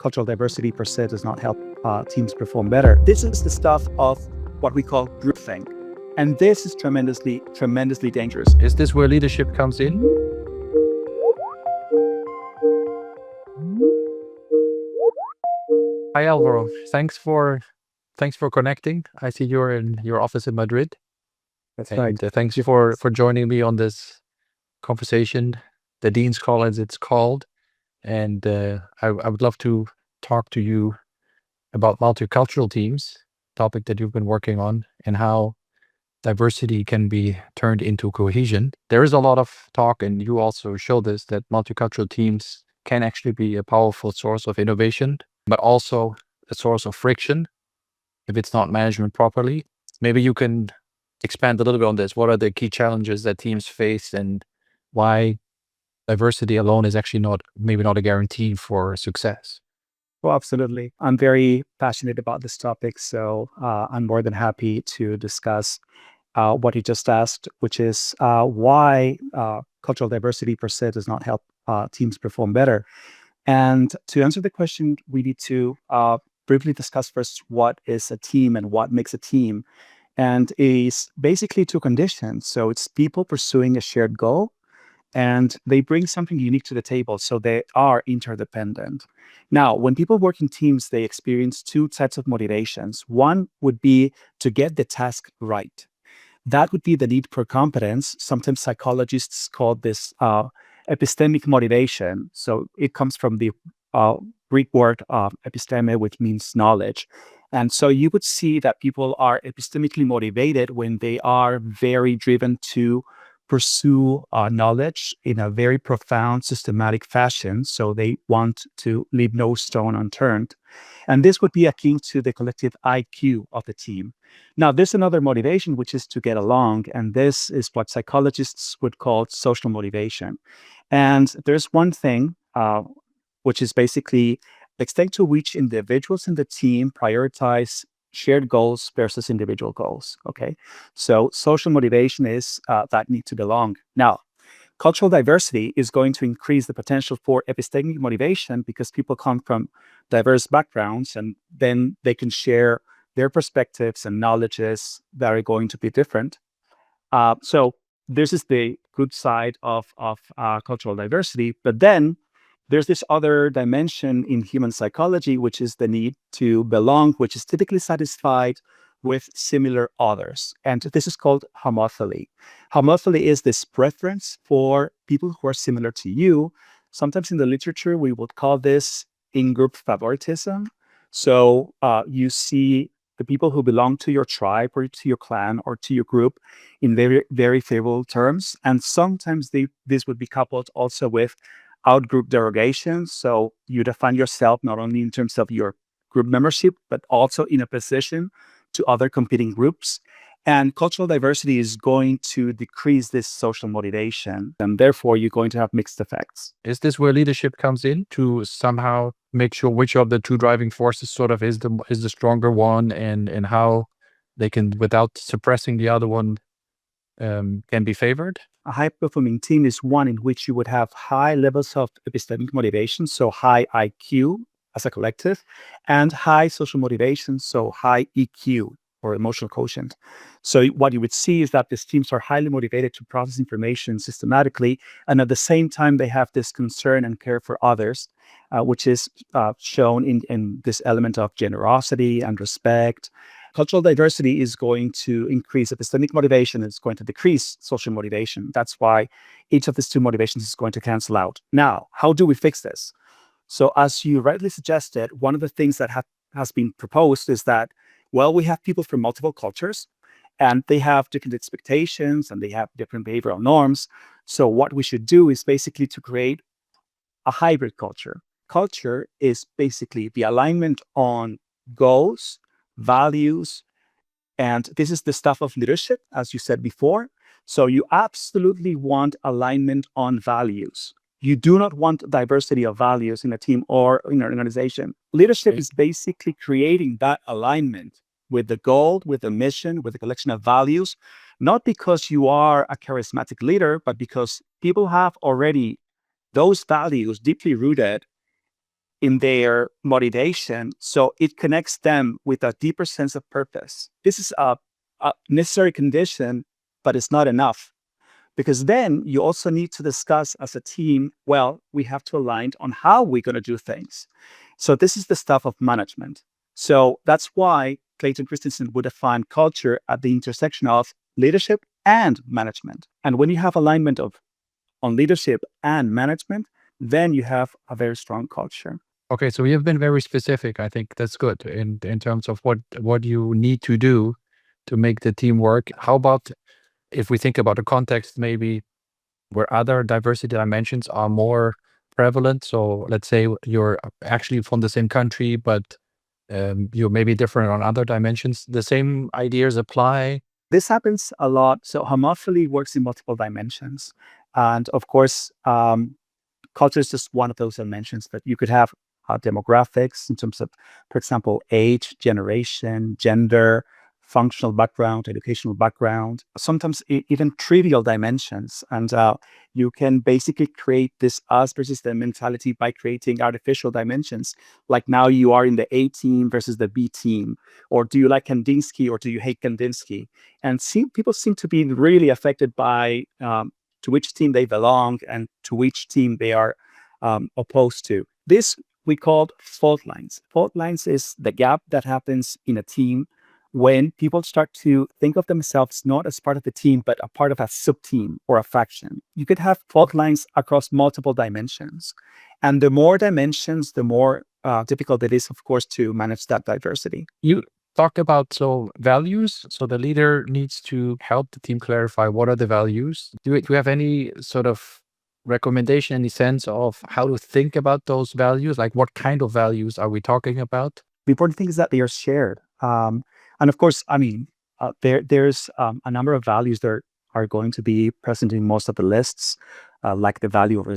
cultural diversity per se does not help teams perform better. This is the stuff of what we call groupthink. And this is tremendously, tremendously dangerous. Is this where leadership comes in? Hi, Álvaro. Thanks for connecting. I see you're in your office in Madrid. That's And right. thanks for joining me on this conversation, the Dean's Call as it's called. And I would love to talk to you about multicultural teams, topic that you've been working on, and how diversity can be turned into cohesion. There is a lot of talk, and you also show this, that multicultural teams can actually be a powerful source of innovation, but also a source of friction if it's not managed properly. Maybe you can expand a little bit on this. What are the key challenges that teams face, and why diversity alone is actually maybe not a guarantee for success? Well, absolutely. I'm very passionate about this topic, so I'm more than happy to discuss what you just asked, which is why cultural diversity per se does not help teams perform better. And to answer the question, we need to briefly discuss first what is a team and what makes a team. And it's basically two conditions. So it's people pursuing a shared goal, and they bring something unique to the table. So they are interdependent. Now, when people work in teams, they experience two types of motivations. One would be to get the task right. That would be the need for competence. Sometimes psychologists call this epistemic motivation. So it comes from the Greek word episteme, which means knowledge. And so you would see that people are epistemically motivated when they are very driven to pursue knowledge in a very profound, systematic fashion. So they want to leave no stone unturned. And this would be akin to the collective IQ of the team. Now, there's another motivation, which is to get along. And this is what psychologists would call social motivation. And there's one thing, which is basically the extent to which individuals in the team prioritize shared goals versus individual goals. Okay. So social motivation is that need to belong. Now, cultural diversity is going to increase the potential for epistemic motivation because people come from diverse backgrounds, and then they can share their perspectives and knowledges that are going to be different. So this is the good side of cultural diversity. But then there's this other dimension in human psychology, which is the need to belong, which is typically satisfied with similar others. And this is called homophily. Homophily is this preference for people who are similar to you. Sometimes in the literature, we would call this in-group favoritism. So you see the people who belong to your tribe or to your clan or to your group in very, very favorable terms. And sometimes this would be coupled also with out-group derogations. So you define yourself not only in terms of your group membership, but also in opposition to other competing groups. And cultural diversity is going to decrease this social motivation, and therefore you're going to have mixed effects. Is this where leadership comes in, to somehow make sure which of the two driving forces sort of is the stronger one, and how they can, without suppressing the other one, can be favored? A high-performing team is one in which you would have high levels of epistemic motivation, so high IQ as a collective, and high social motivation, so high EQ or emotional quotient. So what you would see is that these teams are highly motivated to process information systematically, and at the same time, they have this concern and care for others, which is shown in this element of generosity and respect. Cultural diversity is going to increase epistemic motivation. It's going to decrease social motivation. That's why each of these two motivations is going to cancel out. Now, how do we fix this? So as you rightly suggested, one of the things that has been proposed is that, well, we have people from multiple cultures, and they have different expectations, and they have different behavioral norms. So what we should do is basically to create a hybrid culture. Culture is basically the alignment on goals, values, and this is the stuff of leadership, as you said before. So you absolutely want alignment on values. You do not want diversity of values in a team or in an organization. Leadership is basically creating that alignment with the goal, with the mission, with the collection of values, not because you are a charismatic leader, but because people have already those values deeply rooted in their motivation. So it connects them with a deeper sense of purpose. This is a necessary condition, but it's not enough. Because then you also need to discuss as a team, well, we have to align on how we're going to do things. So this is the stuff of management. So that's why Clayton Christensen would define culture at the intersection of leadership and management. And when you have alignment on leadership and management, then you have a very strong culture. Okay, so you've been very specific. I think that's good in terms of what you need to do to make the team work. How about if we think about a context maybe where other diversity dimensions are more prevalent? So let's say you're actually from the same country, but you're maybe different on other dimensions. The same ideas apply. This happens a lot. So homophily works in multiple dimensions. And of course, culture is just one of those dimensions, that you could have demographics in terms of, for example, age, generation, gender, functional background, educational background, sometimes even trivial dimensions. And you can basically create this us versus them mentality by creating artificial dimensions. Like now you are in the A team versus the B team, or do you like Kandinsky or do you hate Kandinsky? And people seem to be really affected by to which team they belong and to which team they are opposed to. This we called fault lines. Fault lines is the gap that happens in a team when people start to think of themselves not as part of the team, but a part of a sub-team or a faction. You could have fault lines across multiple dimensions. And the more dimensions, the more difficult it is, of course, to manage that diversity. You talked about values. So the leader needs to help the team clarify what are the values. Do you have any sort of recommendation, any sense of how to think about those values? Like what kind of values are we talking about? The important thing is that they are shared. And of course, I mean, there's a number of values that are going to be present in most of the lists, like the value of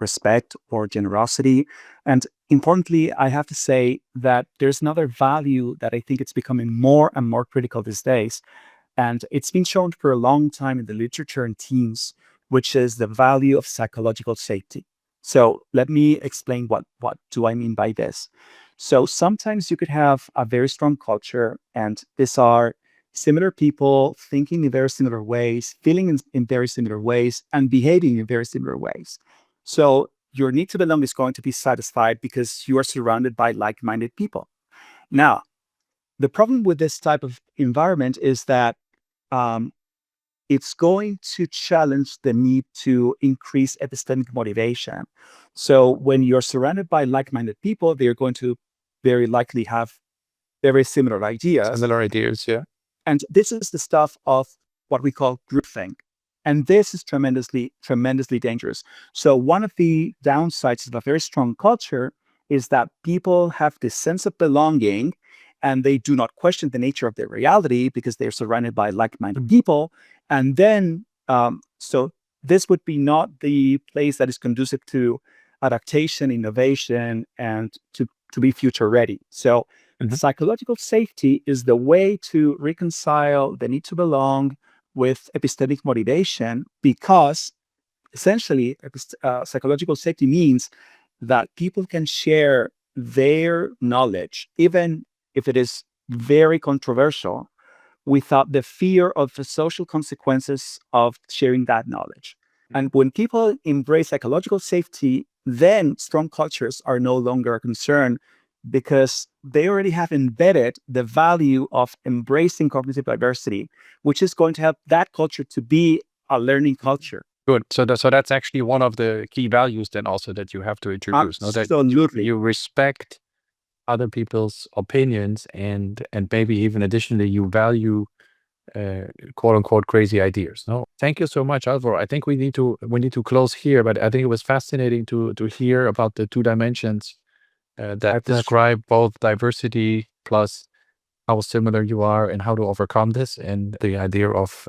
respect or generosity. And importantly, I have to say that there's another value that I think it's becoming more and more critical these days. And it's been shown for a long time in the literature and teams, which is the value of psychological safety. So let me explain what do I mean by this. So sometimes you could have a very strong culture, and these are similar people thinking in very similar ways, feeling in very similar ways, and behaving in very similar ways. So your need to belong is going to be satisfied because you are surrounded by like-minded people. Now, the problem with this type of environment is that it's going to challenge the need to increase epistemic motivation. So when you're surrounded by like-minded people, they're going to very likely have very similar ideas. Similar ideas, yeah. And this is the stuff of what we call groupthink. And this is tremendously, tremendously dangerous. So one of the downsides of a very strong culture is that people have this sense of belonging and they do not question the nature of their reality because they're surrounded by like-minded people. And then, so this would be not the place that is conducive to adaptation, innovation, and to be future ready. So psychological safety is the way to reconcile the need to belong with epistemic motivation, because essentially psychological safety means that people can share their knowledge, even if it is very controversial, without the fear of the social consequences of sharing that knowledge. And when people embrace psychological safety, then strong cultures are no longer a concern because they already have embedded the value of embracing cognitive diversity, which is going to help that culture to be a learning culture. Good. So that's actually one of the key values then also that you have to introduce. Absolutely. That you respect other people's opinions and maybe even additionally you value quote unquote crazy ideas. No, thank you so much, Álvaro. I think we need to close here, but I think it was fascinating to hear about the two dimensions that describe both diversity plus how similar you are and how to overcome this, and the idea of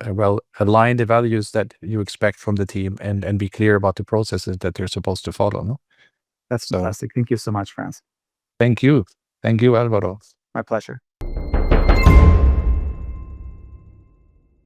align the values that you expect from the team and be clear about the processes that they're supposed to follow. No, that's fantastic. Thank you so much, Franz. Thank you, Álvaro. My pleasure.